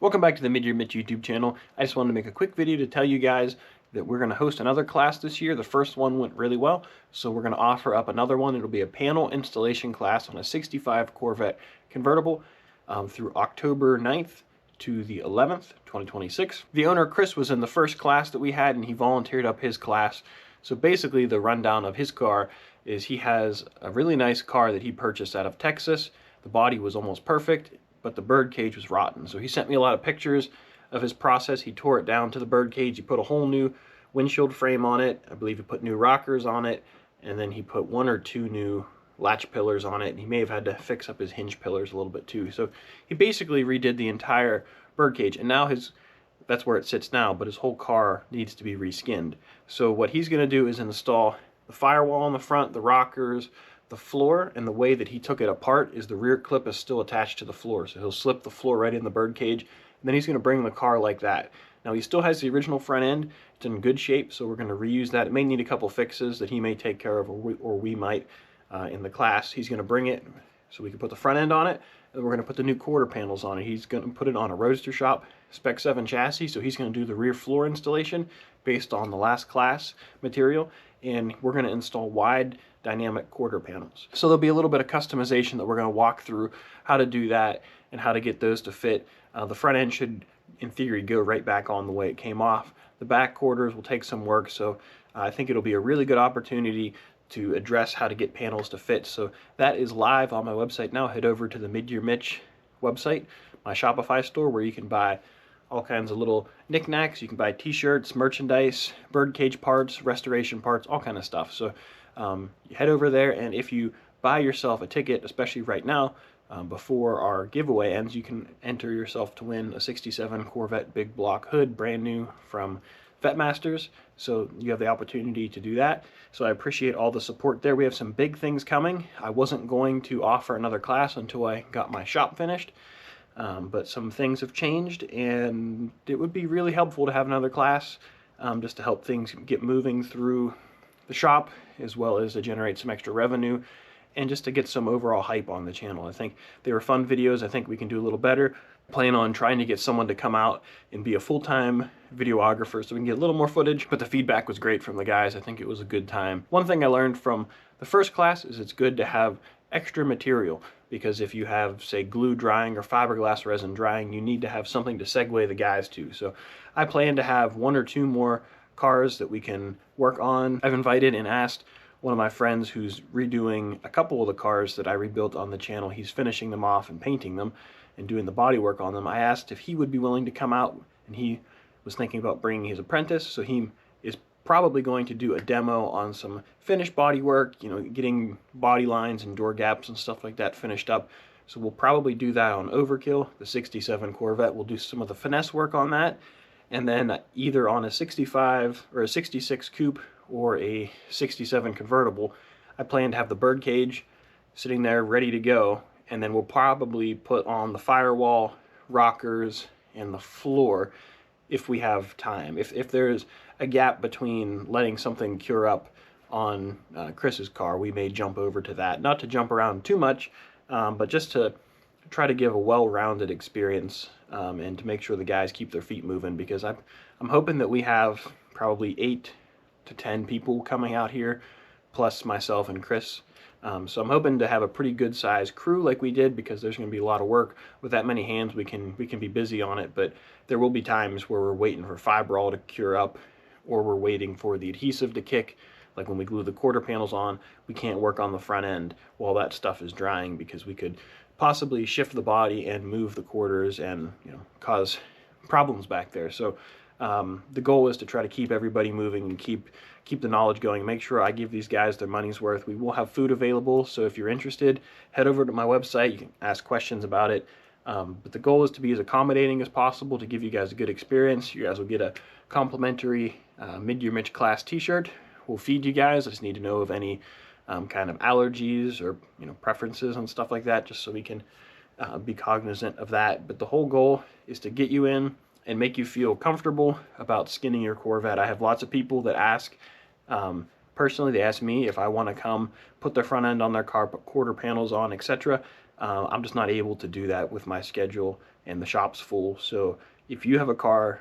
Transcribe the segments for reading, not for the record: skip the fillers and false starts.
Welcome back to the Mid-Year Mitch YouTube channel. I just wanted to make a quick video to tell you guys that we're going to host another class this year. The first one went really well, so we're going to offer up another one. It'll be a panel installation class on a 65 Corvette convertible through October 9th to the 11th, 2026. The owner, Chris, was in the first class that we had, and he volunteered up his class. So basically the rundown of his car is he has a really nice car that he purchased out of Texas. The body was almost perfect, but the bird cage was rotten. So he sent me a lot of pictures of his process. He tore it down to the bird cage. He put a whole new windshield frame on it. I believe he put new rockers on it, and then he put one or two new latch pillars on it. He may have had to fix up his hinge pillars a little bit too. So he basically redid the entire bird cage, and now that's where it sits now, but his whole car needs to be reskinned. So what he's going to do is install the firewall on the front, the rockers, the floor, and the way that he took it apart is the rear clip is still attached to the floor. So he'll slip the floor right in the bird cage, and then he's going to bring the car like that. Now he still has the original front end. It's in good shape, so we're going to reuse that. It may need a couple fixes that he may take care of, or we might in the class. He's going to bring it so we can put the front end on it, and we're going to put the new quarter panels on it. He's going to put it on a Roadster Shop Spec 7 chassis, so he's going to do the rear floor installation based on the last class material, and we're going to install wide dynamic quarter panels. So there'll be a little bit of customization that we're going to walk through how to do that and how to get those to fit. The front end should, in theory, go right back on the way it came off. The back quarters will take some work, so I think it'll be a really good opportunity to address how to get panels to fit. So that is live on my website now. Head over to the Mid-Year Mitch website, my Shopify store, where you can buy all kinds of little knickknacks. You can buy t-shirts, merchandise, birdcage parts, restoration parts, all kind of stuff. So you head over there, and if you buy yourself a ticket, especially right now, before our giveaway ends, you can enter yourself to win a 67 Corvette big block hood, brand new from Vetmasters. So you have the opportunity to do that. So I appreciate all the support there. We have some big things coming. I wasn't going to offer another class until I got my shop finished. But some things have changed, and it would be really helpful to have another class just to help things get moving through the shop, as well as to generate some extra revenue and just to get some overall hype on the channel. I think they were fun videos. I think we can do a little better. Plan on trying to get someone to come out and be a full-time videographer so we can get a little more footage, but the feedback was great from the guys. I think it was a good time. One thing I learned from the first class is it's good to have extra material, because if you have, say, glue drying or fiberglass resin drying, you need to have something to segue the guys to. So I plan to have one or two more cars that we can work on. I've invited and asked one of my friends who's redoing a couple of the cars that I rebuilt on the channel. He's finishing them off and painting them and doing the body work on them. I asked if he would be willing to come out, and he was thinking about bringing his apprentice, so he is probably going to do a demo on some finished body work, getting body lines and door gaps and stuff like that finished up. So we'll probably do that on Overkill, the 67 Corvette. We'll do some of the finesse work on that, and then either on a 65 or a 66 coupe or a 67 convertible, I plan to have the bird cage sitting there ready to go, and then we'll probably put on the firewall, rockers, and the floor if we have time. If there's a gap between letting something cure up on Chris's car, we may jump over to that. Not to jump around too much, but just to try to give a well-rounded experience and to make sure the guys keep their feet moving, because I'm hoping that we have probably 8 to 10 people coming out here, plus myself and Chris. So I'm hoping to have a pretty good sized crew like we did, because there's going to be a lot of work. With that many hands, we can be busy on it, but there will be times where we're waiting for fiberall to cure up, or we're waiting for the adhesive to kick. Like when we glue the quarter panels on, we can't work on the front end while that stuff is drying, because we could possibly shift the body and move the quarters and cause problems back there. So the goal is to try to keep everybody moving and keep the knowledge going. Make sure I give these guys their money's worth. We will have food available, so if you're interested, head over to my website. You can ask questions about it. But the goal is to be as accommodating as possible to give you guys a good experience. You guys will get a complimentary Mid-Year Mitch class t-shirt. We'll feed you guys. I just need to know of any kind of allergies or preferences and stuff like that, just so we can be cognizant of that. But the whole goal is to get you in and make you feel comfortable about skinning your Corvette. I have lots of people that ask, personally, they ask me if I want to come put their front end on their car, put quarter panels on, etc. I'm just not able to do that with my schedule, and the shop's full. So if you have a car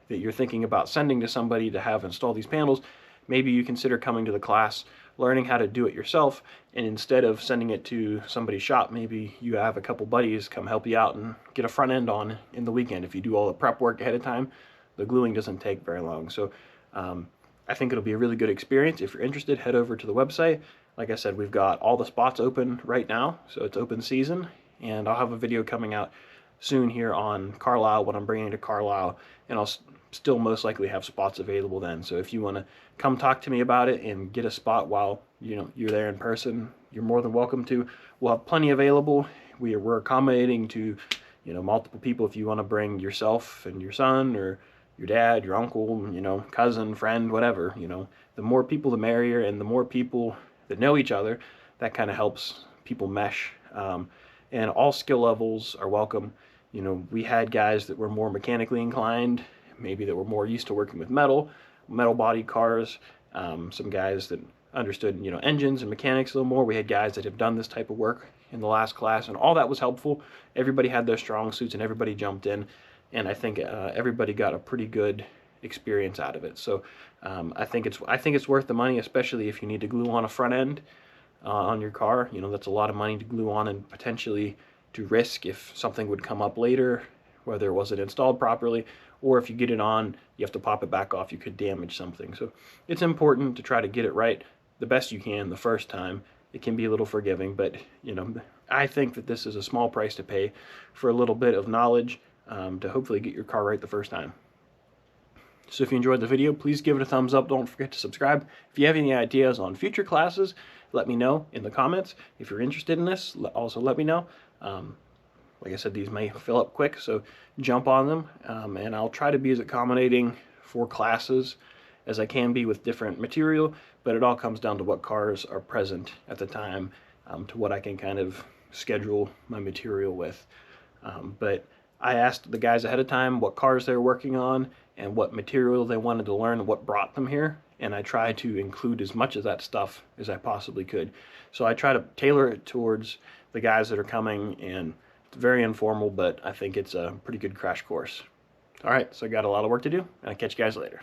that you're thinking about sending to somebody to have install these panels, maybe you consider coming to the class, learning how to do it yourself, and instead of sending it to somebody's shop, maybe you have a couple buddies come help you out and get a front end on in the weekend. If you do all the prep work ahead of time, the gluing doesn't take very long. So I think it'll be a really good experience. If you're interested, head over to the website. Like I said, we've got all the spots open right now, so it's open season, and I'll have a video coming out soon here on Carlisle, what I'm bringing to Carlisle, and I'll still most likely have spots available then. So if you want to come talk to me about it and get a spot while you're there in person, you're more than welcome to. We'll have plenty available. We're accommodating to multiple people. If you want to bring yourself and your son, or your dad, your uncle, cousin, friend, whatever, the more people the merrier, and the more people that know each other, that kind of helps people mesh. And all skill levels are welcome. We had guys that were more mechanically inclined, maybe that were more used to working with metal body cars, some guys that understood engines and mechanics a little more. We had guys that have done this type of work in the last class, and all that was helpful. Everybody had their strong suits, and everybody jumped in, and I think everybody got a pretty good experience out of it. So I think it's worth the money, especially if you need to glue on a front end on your car. That's a lot of money to glue on, and potentially to risk if something would come up later, whether it wasn't installed properly, or if you get it on, you have to pop it back off, you could damage something. So it's important to try to get it right the best you can the first time. It can be a little forgiving, but I think that this is a small price to pay for a little bit of knowledge to hopefully get your car right the first time. So if you enjoyed the video, please give it a thumbs up. Don't forget to subscribe. If you have any ideas on future classes, let me know in the comments. If you're interested in this, also let me know. Like I said, these may fill up quick, so jump on them, and I'll try to be as accommodating for classes as I can be with different material, but it all comes down to what cars are present at the time, to what I can kind of schedule my material with. But I asked the guys ahead of time what cars they were working on and what material they wanted to learn and what brought them here, and I tried to include as much of that stuff as I possibly could. So I try to tailor it towards the guys that are coming, and it's very informal, but I think it's a pretty good crash course. All right, so I got a lot of work to do, and I'll catch you guys later.